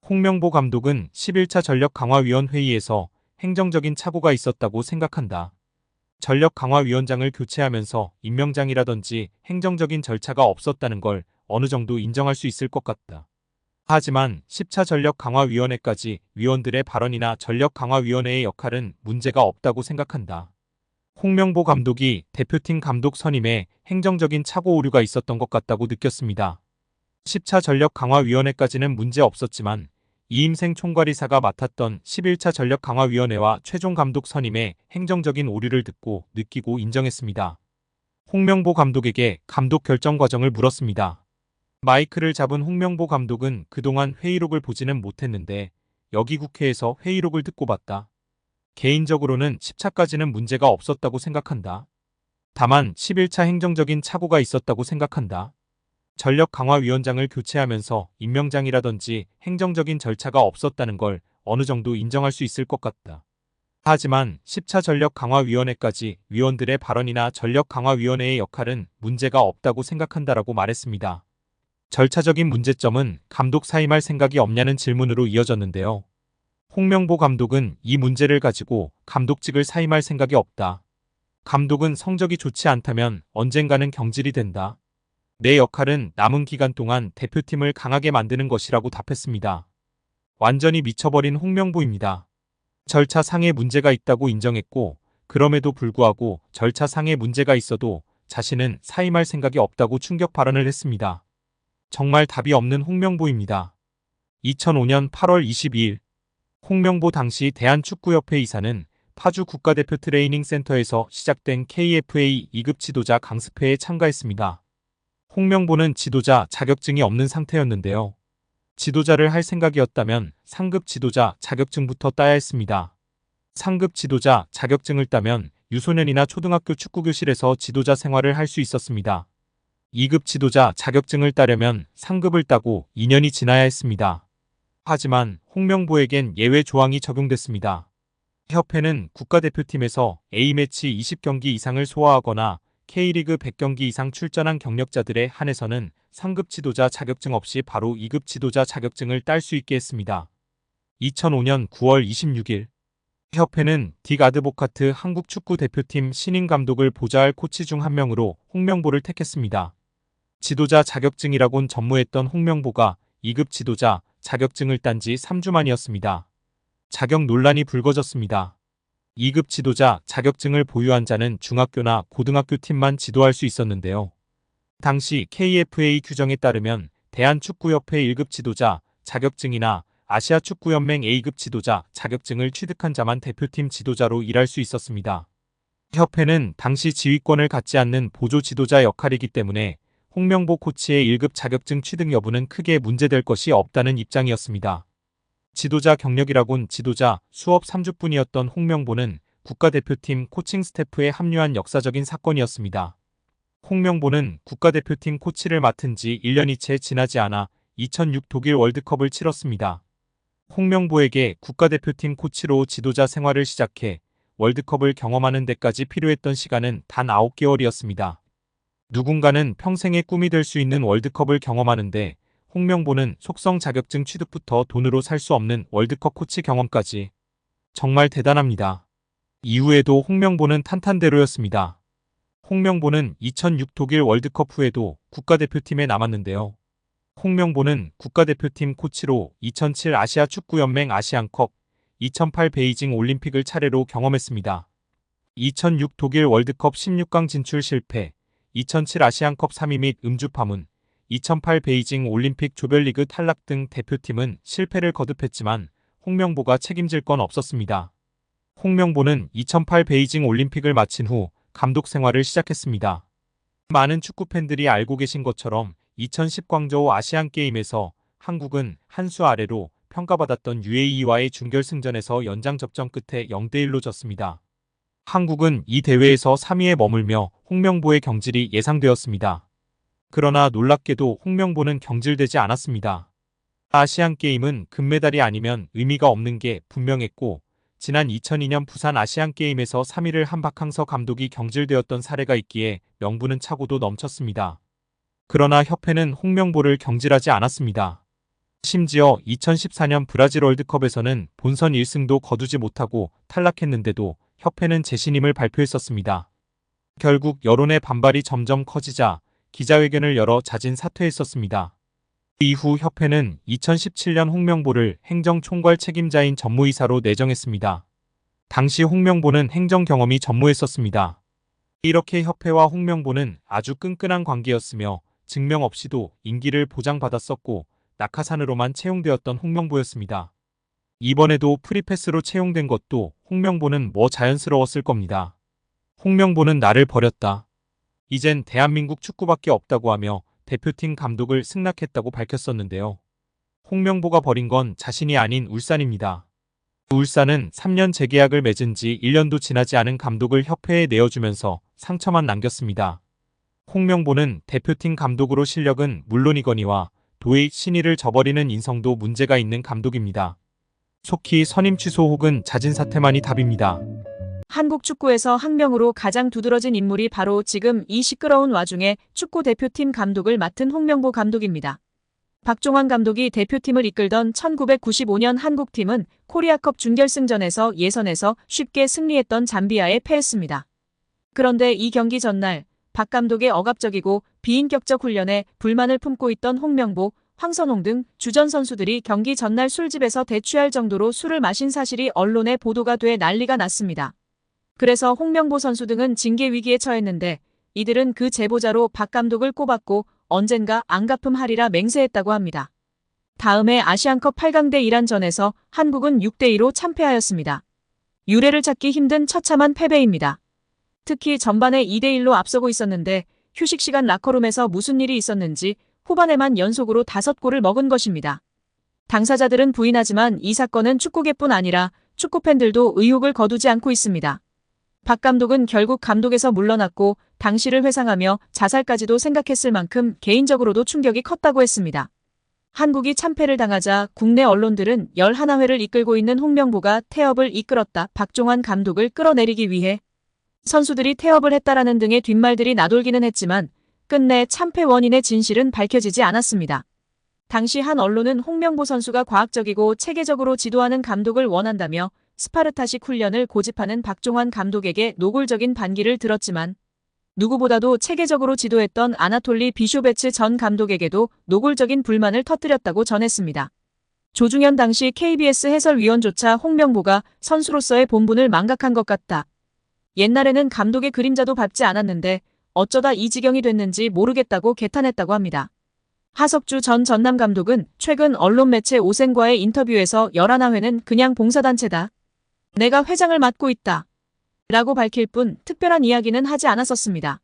홍명보 감독은 11차 전력강화위원회의에서 행정적인 착오가 있었다고 생각한다. 전력강화위원장을 교체하면서 임명장이라든지 행정적인 절차가 없었다는 걸 어느 정도 인정할 수 있을 것 같다. 하지만 10차 전력강화위원회까지 위원들의 발언이나 전력강화위원회의 역할은 문제가 없다고 생각한다. 홍명보 감독이 대표팀 감독 선임에 행정적인 착오 오류가 있었던 것 같다고 느꼈습니다. 10차 전력강화위원회까지는 문제 없었지만 이임생 총괄이사가 맡았던 11차 전력강화위원회와 최종 감독 선임에 행정적인 오류를 느끼고 인정했습니다. 홍명보 감독에게 감독 결정 과정을 물었습니다. 마이크를 잡은 홍명보 감독은 그동안 회의록을 보지는 못했는데 여기 국회에서 회의록을 듣고 봤다. 개인적으로는 10차까지는 문제가 없었다고 생각한다. 다만 11차 행정적인 착오가 있었다고 생각한다. 전력강화위원장을 교체하면서 임명장이라든지 행정적인 절차가 없었다는 걸 어느 정도 인정할 수 있을 것 같다. 하지만 10차 전력강화위원회까지 위원들의 발언이나 전력강화위원회의 역할은 문제가 없다고 생각한다라고 말했습니다. 절차적인 문제점은 감독 사임할 생각이 없냐는 질문으로 이어졌는데요. 홍명보 감독은 이 문제를 가지고 감독직을 사임할 생각이 없다. 감독은 성적이 좋지 않다면 언젠가는 경질이 된다. 내 역할은 남은 기간 동안 대표팀을 강하게 만드는 것이라고 답했습니다. 완전히 미쳐버린 홍명보입니다. 절차상의 문제가 있다고 인정했고 그럼에도 불구하고 절차상의 문제가 있어도 자신은 사임할 생각이 없다고 충격 발언을 했습니다. 정말 답이 없는 홍명보입니다. 2005년 8월 22일 홍명보 당시 대한축구협회 이사는 파주 국가대표 트레이닝 센터에서 시작된 KFA 2급 지도자 강습회에 참가했습니다. 홍명보는 지도자 자격증이 없는 상태였는데요. 지도자를 할 생각이었다면 상급 지도자 자격증부터 따야 했습니다. 상급 지도자 자격증을 따면 유소년이나 초등학교 축구교실에서 지도자 생활을 할 수 있었습니다. 2급 지도자 자격증을 따려면 상급을 따고 2년이 지나야 했습니다. 하지만 홍명보에겐 예외 조항이 적용됐습니다. 협회는 국가대표팀에서 A매치 20경기 이상을 소화하거나 K리그 100경기 이상 출전한 경력자들에 한해서는 상급 지도자 자격증 없이 바로 2급 지도자 자격증을 딸 수 있게 했습니다. 2005년 9월 26일 협회는 딕 아드보카트 한국 축구 대표팀 신인 감독을 보좌할 코치 중 한 명으로 홍명보를 택했습니다. 지도자 자격증이라곤 전무했던 홍명보가 2급 지도자 자격증을 딴 지 3주 만이었습니다. 자격 논란이 불거졌습니다. 2급 지도자 자격증을 보유한 자는 중학교나 고등학교 팀만 지도할 수 있었는데요. 당시 KFA 규정에 따르면 대한축구협회 1급 지도자 자격증이나 아시아축구연맹 A급 지도자 자격증을 취득한 자만 대표팀 지도자로 일할 수 있었습니다. 협회는 당시 지휘권을 갖지 않는 보조 지도자 역할이기 때문에 홍명보 코치의 1급 자격증 취득 여부는 크게 문제될 것이 없다는 입장이었습니다. 지도자 경력이라곤 지도자 수업 3주뿐이었던 홍명보는 국가대표팀 코칭 스태프에 합류한 역사적인 사건이었습니다. 홍명보는 국가대표팀 코치를 맡은 지 1년이 채 지나지 않아 2006 독일 월드컵을 치렀습니다. 홍명보에게 국가대표팀 코치로 지도자 생활을 시작해 월드컵을 경험하는 데까지 필요했던 시간은 단 9개월이었습니다. 누군가는 평생의 꿈이 될 수 있는 월드컵을 경험하는데 홍명보는 속성 자격증 취득부터 돈으로 살 수 없는 월드컵 코치 경험까지. 정말 대단합니다. 이후에도 홍명보는 탄탄대로였습니다. 홍명보는 2006 독일 월드컵 후에도 국가대표팀에 남았는데요. 홍명보는 국가대표팀 코치로 2007 아시아 축구연맹 아시안컵, 2008 베이징 올림픽을 차례로 경험했습니다. 2006 독일 월드컵 16강 진출 실패, 2007 아시안컵 3위 및 음주 파문, 2008 베이징 올림픽 조별리그 탈락 등 대표팀은 실패를 거듭했지만 홍명보가 책임질 건 없었습니다. 홍명보는 2008 베이징 올림픽을 마친 후 감독 생활을 시작했습니다. 많은 축구팬들이 알고 계신 것처럼 2010 광저우 아시안게임에서 한국은 한 수 아래로 평가받았던 UAE와의 준결승전에서 연장 접전 끝에 0대1로 졌습니다. 한국은 이 대회에서 3위에 머물며 홍명보의 경질이 예상되었습니다. 그러나 놀랍게도 홍명보는 경질되지 않았습니다. 아시안게임은 금메달이 아니면 의미가 없는 게 분명했고 지난 2002년 부산 아시안게임에서 3위를 한 박항서 감독이 경질되었던 사례가 있기에 명분은 차고도 넘쳤습니다. 그러나 협회는 홍명보를 경질하지 않았습니다. 심지어 2014년 브라질 월드컵에서는 본선 1승도 거두지 못하고 탈락했는데도 협회는 재신임을 발표했었습니다. 결국 여론의 반발이 점점 커지자 기자회견을 열어 자진 사퇴했었습니다. 이후 협회는 2017년 홍명보를 행정총괄 책임자인 전무이사로 내정했습니다. 당시 홍명보는 행정 경험이 전무했었습니다. 이렇게 협회와 홍명보는 아주 끈끈한 관계였으며 증명 없이도 임기를 보장받았었고 낙하산으로만 채용되었던 홍명보였습니다. 이번에도 프리패스로 채용된 것도 홍명보는 뭐 자연스러웠을 겁니다. 홍명보는 나를 버렸다. 이젠 대한민국 축구밖에 없다고 하며 대표팀 감독을 승낙했다고 밝혔었는데요. 홍명보가 버린 건 자신이 아닌 울산입니다. 울산은 3년 재계약을 맺은 지 1년도 지나지 않은 감독을 협회에 내어주면서 상처만 남겼습니다. 홍명보는 대표팀 감독으로 실력은 물론이거니와 도의 신의를 저버리는 인성도 문제가 있는 감독입니다. 속히 선임 취소 혹은 자진 사퇴만이 답입니다. 한국 축구에서 학명으로 가장 두드러진 인물이 바로 지금 이 시끄러운 와중에 축구 대표팀 감독을 맡은 홍명보 감독입니다. 박종환 감독이 대표팀을 이끌던 1995년 한국팀은 코리아컵 준결승전에서 예선에서 쉽게 승리했던 잠비아에 패했습니다. 그런데 이 경기 전날 박 감독의 억압적이고 비인격적 훈련에 불만을 품고 있던 홍명보, 황선홍 등 주전 선수들이 경기 전날 술집에서 대취할 정도로 술을 마신 사실이 언론에 보도가 돼 난리가 났습니다. 그래서 홍명보 선수 등은 징계 위기에 처했는데 이들은 그 제보자로 박 감독을 꼽았고 언젠가 안 갚음하리라 맹세했다고 합니다. 다음해 아시안컵 8강대 이란전에서 한국은 6대2로 참패하였습니다. 유례를 찾기 힘든 처참한 패배입니다. 특히 전반에 2대1로 앞서고 있었는데 휴식 시간 라커룸에서 무슨 일이 있었는지 후반에만 연속으로 5골을 먹은 것입니다. 당사자들은 부인하지만 이 사건은 축구계뿐 아니라 축구팬들도 의혹을 거두지 않고 있습니다. 박 감독은 결국 감독에서 물러났고 당시를 회상하며 자살까지도 생각했을 만큼 개인적으로도 충격이 컸다고 했습니다. 한국이 참패를 당하자 국내 언론들은 11회를 이끌고 있는 홍명보가 태업을 이끌었다. 박종환 감독을 끌어내리기 위해 선수들이 태업을 했다라는 등의 뒷말들이 나돌기는 했지만 끝내 참패 원인의 진실은 밝혀지지 않았습니다. 당시 한 언론은 홍명보 선수가 과학적이고 체계적으로 지도하는 감독을 원한다며 스파르타식 훈련을 고집하는 박종환 감독에게 노골적인 반기를 들었지만 누구보다도 체계적으로 지도했던 아나톨리 비쇼베츠 전 감독에게도 노골적인 불만을 터뜨렸다고 전했습니다. 조중현 당시 KBS 해설위원조차 홍명보가 선수로서의 본분을 망각한 것 같다. 옛날에는 감독의 그림자도 밟지 않았는데 어쩌다 이 지경이 됐는지 모르겠다고 개탄했다고 합니다. 하석주 전 전남 감독은 최근 언론 매체 오센과의 인터뷰에서 11회는 그냥 봉사단체다. 내가 회장을 맡고 있다. 라고 밝힐 뿐 특별한 이야기는 하지 않았었습니다.